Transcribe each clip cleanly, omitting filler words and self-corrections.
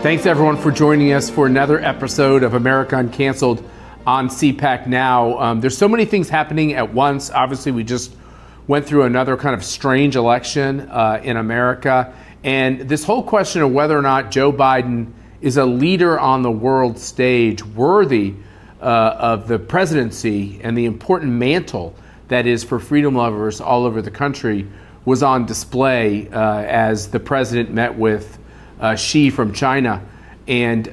Thanks, everyone, for joining us for another episode of America Uncanceled on CPAC Now. There's so many things happening at once. Obviously, we just went through another kind of strange election in America. And this whole question of whether or not Joe Biden is a leader on the world stage worthy of the presidency and the important mantle that is for freedom lovers all over the country was on display as the president met with Xi from China and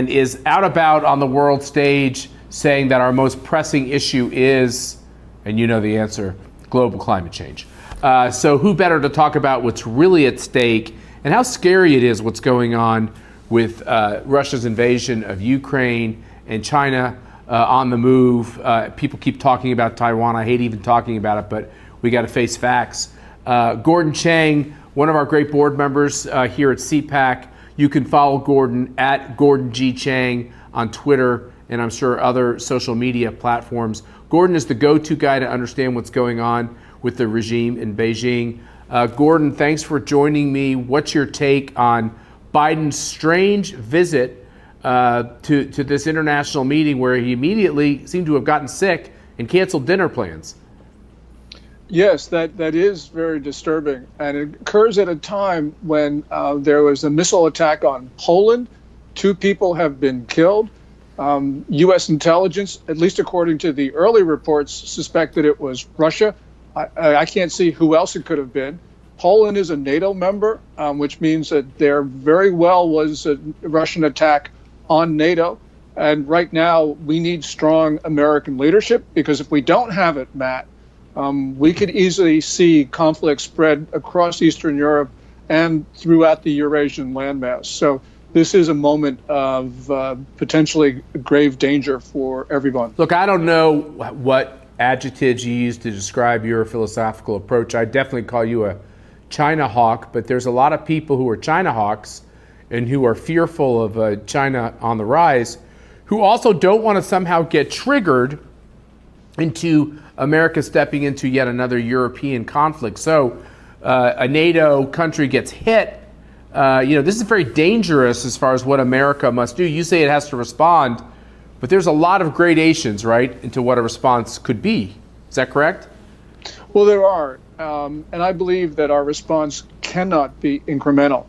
is out about on the world stage saying that our most pressing issue is, and you know the answer, global climate change. So who better to talk about what's really at stake and how scary it is what's going on with Russia's invasion of Ukraine and China on the move. People keep talking about Taiwan. I hate even talking about it, but we got to face facts. Gordon Chang, one of our great board members here at CPAC. You can follow Gordon at Gordon G. Chang on Twitter and I'm sure other social media platforms. Gordon is the go-to guy to understand what's going on with the regime in Beijing. Gordon, thanks for joining me. What's your take on Biden's strange visit to this international meeting where he immediately seemed to have gotten sick and canceled dinner plans? Yes, that is very disturbing. And it occurs at a time when there was a missile attack on Poland. 2 people have been killed. U.S. intelligence, at least according to the early reports, suspected it was Russia. I can't see who else it could have been. Poland is a NATO member, which means that there very well was a Russian attack on NATO. And right now, we need strong American leadership, because if we don't have it, Matt, we could easily see conflict spread across Eastern Europe and throughout the Eurasian landmass. So this is a moment of potentially grave danger for everyone. Look, I don't know what adjectives you use to describe your philosophical approach. I definitely call you a China hawk, but there's a lot of people who are China hawks and who are fearful of China on the rise, who also don't want to somehow get triggered into America stepping into yet another European conflict. So a NATO country gets hit. This is very dangerous as far as what America must do. You say it has to respond, but there's a lot of gradations, right, into what a response could be. Is that correct? Well, there are. And I believe that our response cannot be incremental,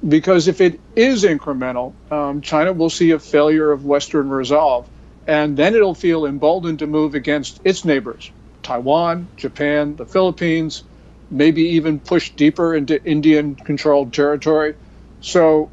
because if it is incremental, China will see a failure of Western resolve. And then it'll feel emboldened to move against its neighbors, Taiwan, Japan, the Philippines, maybe even push deeper into Indian-controlled territory. So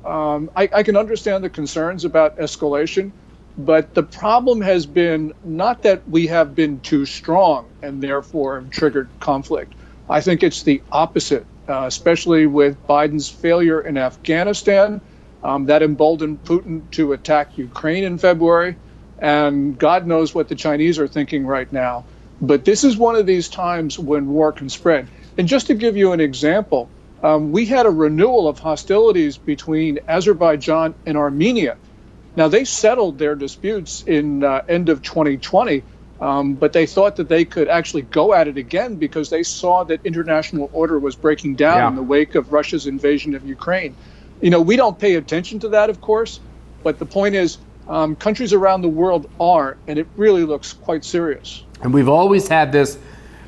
I can understand the concerns about escalation, but the problem has been not that we have been too strong and therefore have triggered conflict. I think it's the opposite, especially with Biden's failure in Afghanistan. That emboldened Putin to attack Ukraine in February. And God knows what the Chinese are thinking right now. But this is one of these times when war can spread. And just to give you an example, we had a renewal of hostilities between Azerbaijan and Armenia. Now, they settled their disputes in end of 2020, but they thought that they could actually go at it again because they saw that international order was breaking down in the wake of Russia's invasion of Ukraine. We don't pay attention to that, of course, but the point is, countries around the world are, and it really looks quite serious. And we've always had this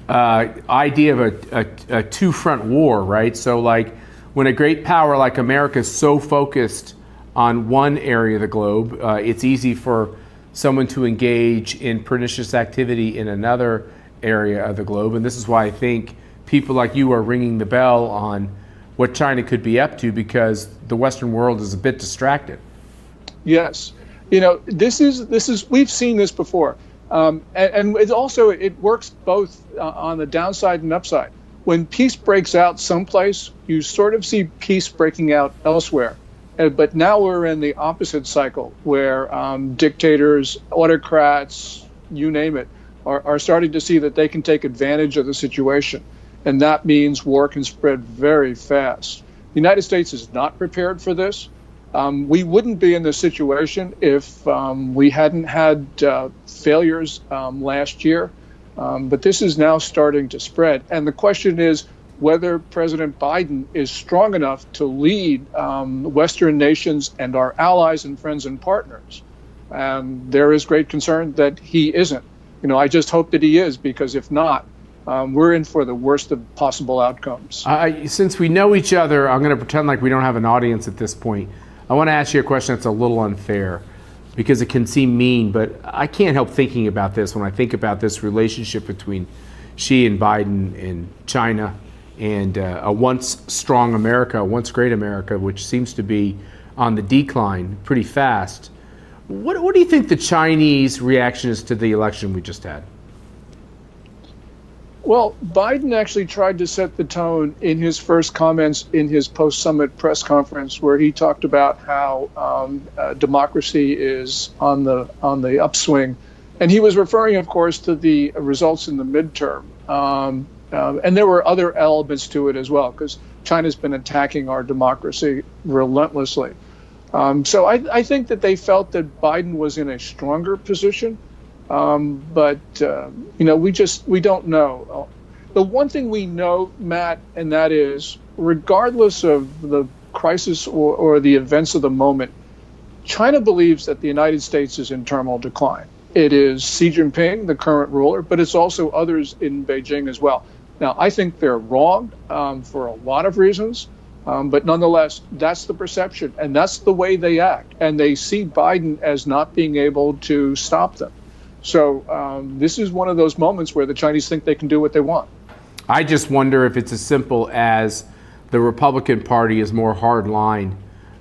idea of a two-front war, right? So like when a great power like America is so focused on one area of the globe, it's easy for someone to engage in pernicious activity in another area of the globe. And this is why I think people like you are ringing the bell on what China could be up to, because the Western world is a bit distracted. Yes. This is we've seen this before. And it works both on the downside and upside. When peace breaks out someplace, you sort of see peace breaking out elsewhere. But now we're in the opposite cycle where dictators, autocrats, you name it, are starting to see that they can take advantage of the situation. And that means war can spread very fast. The United States is not prepared for this. We wouldn't be in this situation if we hadn't had failures last year. But this is now starting to spread. And the question is, whether President Biden is strong enough to lead Western nations and our allies and friends and partners. And there is great concern that he isn't. I just hope that he is, because if not, we're in for the worst of possible outcomes. Since we know each other, I'm going to pretend like we don't have an audience at this point. I want to ask you a question that's a little unfair, because it can seem mean, but I can't help thinking about this when I think about this relationship between Xi and Biden and China and a once strong America, a once great America, which seems to be on the decline pretty fast. What do you think the Chinese reaction is to the election we just had? Well, Biden actually tried to set the tone in his first comments in his post-summit press conference, where he talked about how democracy is on the upswing, and he was referring, of course, to the results in the midterm. And there were other elements to it as well, because China's been attacking our democracy relentlessly. So I think that they felt that Biden was in a stronger position. But we don't know. The one thing we know, Matt, and that is, regardless of the crisis or the events of the moment, China believes that the United States is in terminal decline. It is Xi Jinping, the current ruler, but it's also others in Beijing as well. Now, I think they're wrong for a lot of reasons, but nonetheless, that's the perception, and that's the way they act. And they see Biden as not being able to stop them. So this is one of those moments where the Chinese think they can do what they want. I just wonder if it's as simple as the Republican Party is more hardline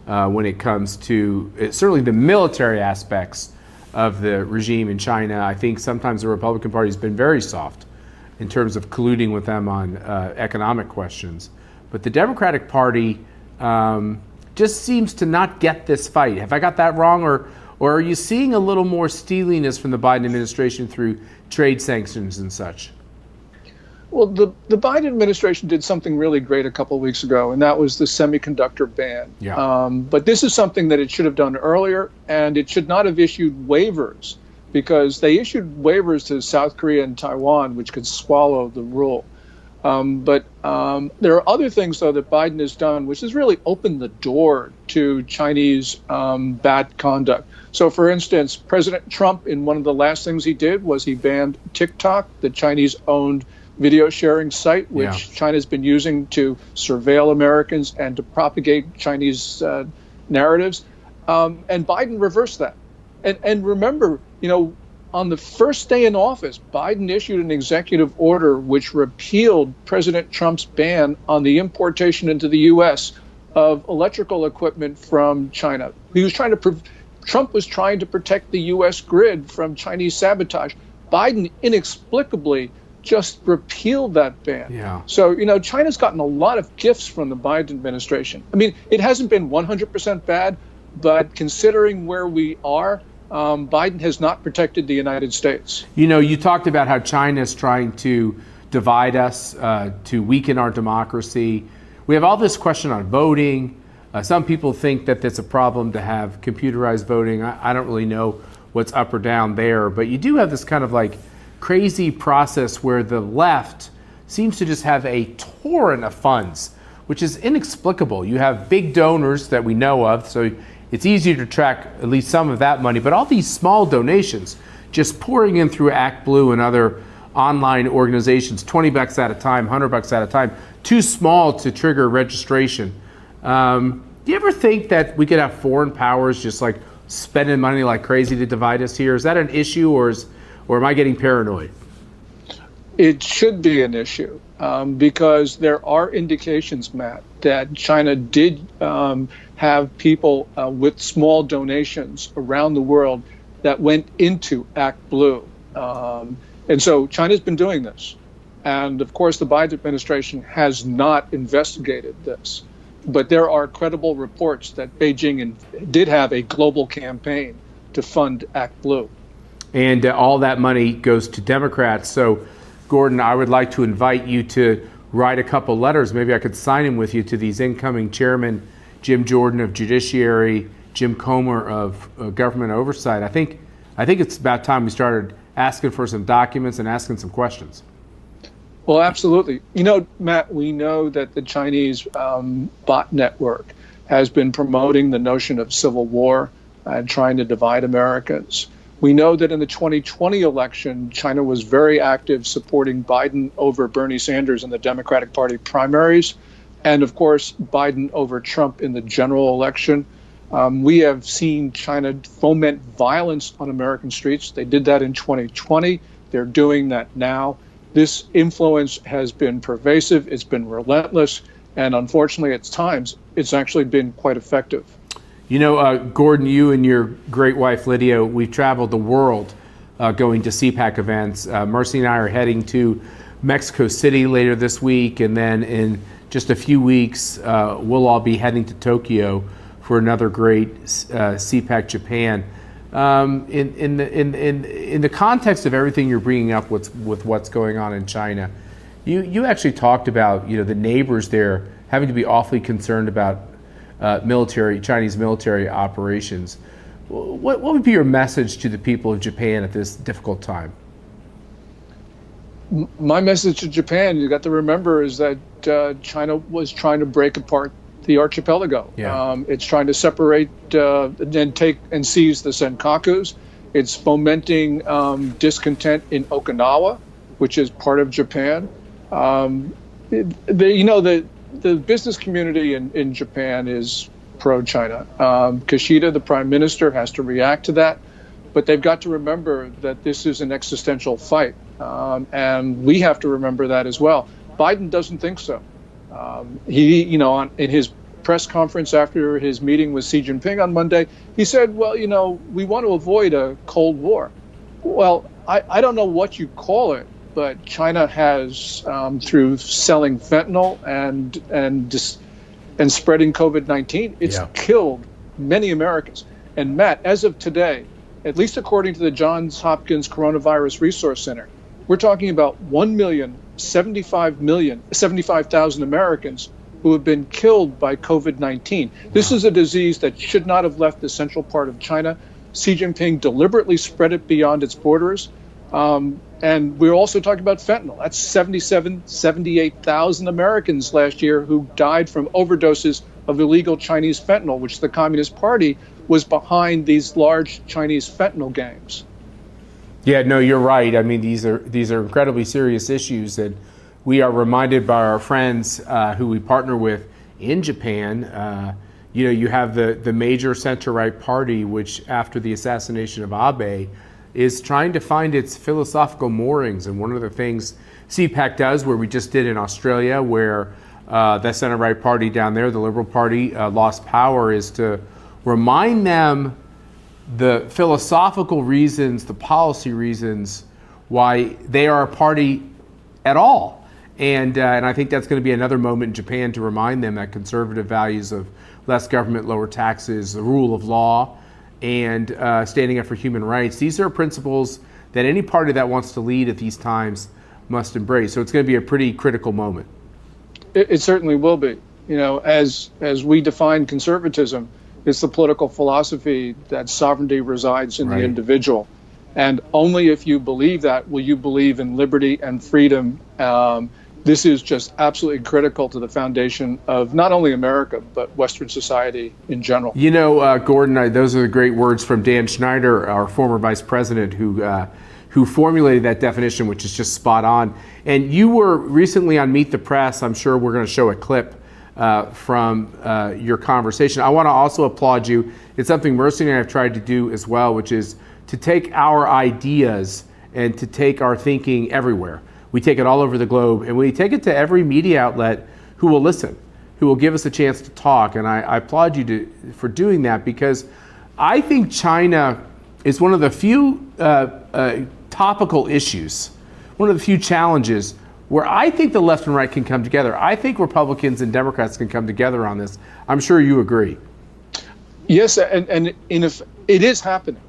when it comes to certainly the military aspects of the regime in China. I think sometimes the Republican Party has been very soft in terms of colluding with them on economic questions. But the Democratic Party just seems to not get this fight. Have I got that wrong? Or are you seeing a little more steeliness from the Biden administration through trade sanctions and such? Well, the Biden administration did something really great a couple of weeks ago, and that was the semiconductor ban. Yeah. But this is something that it should have done earlier, and it should not have issued waivers, because they issued waivers to South Korea and Taiwan, which could swallow the rule. But there are other things, though, that Biden has done, which has really opened the door to Chinese bad conduct. So, for instance, President Trump, in one of the last things he did was he banned TikTok, the Chinese-owned video sharing site, which China's been using to surveil Americans and to propagate Chinese narratives. And Biden reversed that. And remember, on the first day in office, Biden issued an executive order which repealed President Trump's ban on the importation into the U.S. of electrical equipment from China. Trump was trying to protect the U.S. grid from Chinese sabotage. Biden inexplicably just repealed that ban. Yeah. So, China's gotten a lot of gifts from the Biden administration. I mean, it hasn't been 100% bad, but considering where we are, Biden has not protected the United States. You talked about how China is trying to divide us, to weaken our democracy. We have all this question on voting. Some people think that it's a problem to have computerized voting. I don't really know what's up or down there, but you do have this kind of like crazy process where the left seems to just have a torrent of funds, which is inexplicable. You have big donors that we know of, so it's easier to track at least some of that money, but all these small donations just pouring in through ActBlue and other online organizations, $20 at a time, $100 at a time, too small to trigger registration. Do you ever think that we could have foreign powers just like spending money like crazy to divide us here? Is that an issue, or am I getting paranoid? It should be an issue because there are indications, Matt, that China did have people with small donations around the world that went into ActBlue. And so China's been doing this. And of course, the Biden administration has not investigated this. But there are credible reports that Beijing did have a global campaign to fund ActBlue. And all that money goes to Democrats. So, Gordon, I would like to invite you to write a couple letters. Maybe I could sign them with you to these incoming chairmen, Jim Jordan of Judiciary, Jim Comer of Government Oversight. I think it's about time we started asking for some documents and asking some questions. Well, absolutely. Matt, we know that the Chinese bot network has been promoting the notion of civil war and trying to divide Americans. We know that in the 2020 election, China was very active supporting Biden over Bernie Sanders in the Democratic Party primaries, and of course, Biden over Trump in the general election. We have seen China foment violence on American streets. They did that in 2020. They're doing that now. This influence has been pervasive. It's been relentless. And unfortunately, at times, it's actually been quite effective. Gordon, you and your great wife, Lydia, we've traveled the world going to CPAC events. Mercy and I are heading to Mexico City later this week. And then in just a few weeks, we'll all be heading to Tokyo for another great CPAC Japan. In the context of everything you're bringing up with what's going on in China, you actually talked about the neighbors there having to be awfully concerned about Chinese military operations. What would be your message to the people of Japan at this difficult time? My message to Japan, you got to remember, is that China was trying to break apart the archipelago. Yeah. It's trying to separate and take and seize the Senkakus. It's fomenting discontent in Okinawa, which is part of Japan. The business community in Japan is pro-China. Kishida, the prime minister, has to react to that, but they've got to remember that this is an existential fight, and we have to remember that as well. Biden doesn't think so. In his press conference after his meeting with Xi Jinping on Monday, he said, well, we want to avoid a Cold War. Well, I don't know what you call it, but China has, through selling fentanyl and spreading COVID-19, it's killed many Americans. And Matt, as of today, at least according to the Johns Hopkins Coronavirus Resource Center, we're talking about 1,075,000 Americans who have been killed by COVID-19. This is a disease that should not have left the central part of China. Xi Jinping deliberately spread it beyond its borders. And we're also talking about fentanyl. That's 78,000 Americans last year who died from overdoses of illegal Chinese fentanyl, which the Communist Party was behind these large Chinese fentanyl gangs. Yeah, no, you're right. I mean, these are incredibly serious issues, and we are reminded by our friends who we partner with in Japan. You have the major center-right party, which after the assassination of Abe, is trying to find its philosophical moorings. And one of the things CPAC does, where we just did in Australia, where the center-right party down there, the Liberal Party, lost power, is to remind them the philosophical reasons, the policy reasons why they are a party at all. And I think that's going to be another moment in Japan to remind them that conservative values of less government, lower taxes, the rule of law, and standing up for human rights, these are principles that any party that wants to lead at these times must embrace. So it's going to be a pretty critical moment. It certainly will be. As we define conservatism, it's the political philosophy that sovereignty resides in the individual. And only if you believe that will you believe in liberty and freedom. This is just absolutely critical to the foundation of not only America, but Western society in general. Gordon, those are the great words from Dan Schneider, our former vice president, who formulated that definition, which is just spot on. And you were recently on Meet the Press. I'm sure we're going to show a clip from your conversation. I want to also applaud you. It's something Mercy and I have tried to do as well, which is to take our ideas and to take our thinking everywhere. We take it all over the globe, and we take it to every media outlet who will listen, who will give us a chance to talk. And I applaud you for doing that, because I think China is one of the few topical issues, one of the few challenges where I think the left and right can come together. I think Republicans and Democrats can come together on this. I'm sure you agree. Yes, and it is happening.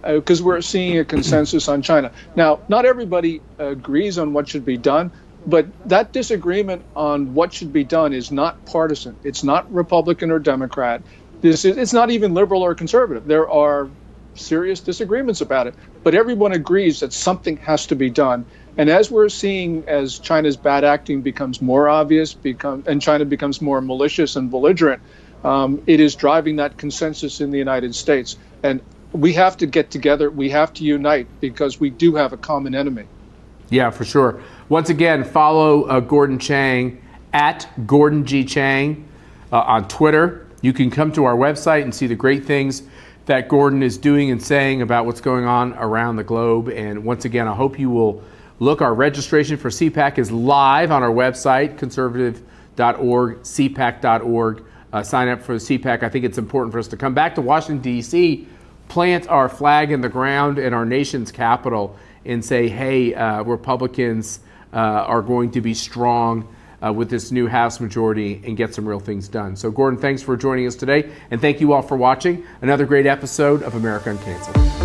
Because we're seeing a consensus on China. Now, not everybody agrees on what should be done, but that disagreement on what should be done is not partisan. It's not Republican or Democrat. It's not even liberal or conservative. There are serious disagreements about it, but everyone agrees that something has to be done. And as we're seeing, as China's bad acting becomes more obvious, and China becomes more malicious and belligerent, it is driving that consensus in the United States. And we have to get together. We have to unite because we do have a common enemy. Yeah, for sure. Once again, follow Gordon Chang at Gordon G. Chang on Twitter. You can come to our website and see the great things that Gordon is doing and saying about what's going on around the globe. And once again, I hope you will look. Our registration for CPAC is live on our website, conservative.org, cpac.org. Sign up for the CPAC. I think it's important for us to come back to Washington, D.C., plant our flag in the ground in our nation's capital and say, hey, Republicans are going to be strong with this new House majority and get some real things done. So, Gordon, thanks for joining us today. And thank you all for watching another great episode of America Uncanceled.